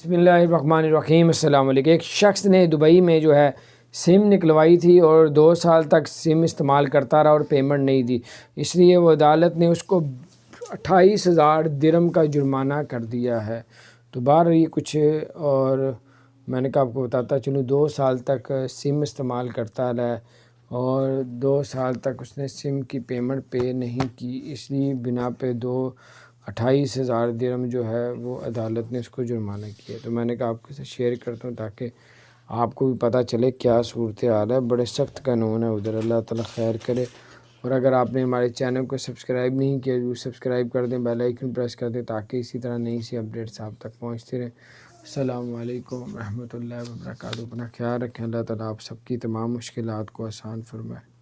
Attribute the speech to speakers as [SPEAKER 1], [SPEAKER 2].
[SPEAKER 1] بسم اللہ الرحمن الرحیم۔ السلام علیکم۔ ایک شخص نے دبئی میں سم نکلوائی تھی اور 2 سال تک سم استعمال کرتا رہا اور پیمنٹ نہیں دی، اس لیے وہ عدالت نے اس کو 28,000 درہم کا جرمانہ کر دیا ہے۔ تو باہر یہ کچھ اور میں نے کہا آپ کو بتاتا چلوں، 2 سال تک سم استعمال کرتا رہا اور 2 سال تک اس نے سم کی پیمنٹ پے نہیں کی، اس لیے بنا پہ 28,000 درہم وہ عدالت نے اس کو جرمانہ کیا۔ تو میں نے کہا آپ کے ساتھ شیئر کرتا ہوں تاکہ آپ کو بھی پتہ چلے کیا صورتحال ہے۔ بڑے سخت قانون ہے ادھر، اللہ تعالیٰ خیر کرے۔ اور اگر آپ نے ہمارے چینل کو سبسکرائب نہیں کیا تو سبسکرائب کر دیں، بیل آئیکن پریس کر دیں تاکہ اسی طرح نئی سی اپڈیٹس آپ تک پہنچتی رہیں۔ السلام علیکم ورحمۃ اللہ وبرکاتہ۔ اپنا خیال رکھیں، اللہ تعالیٰ آپ سب کی تمام مشکلات کو آسان فرمائے۔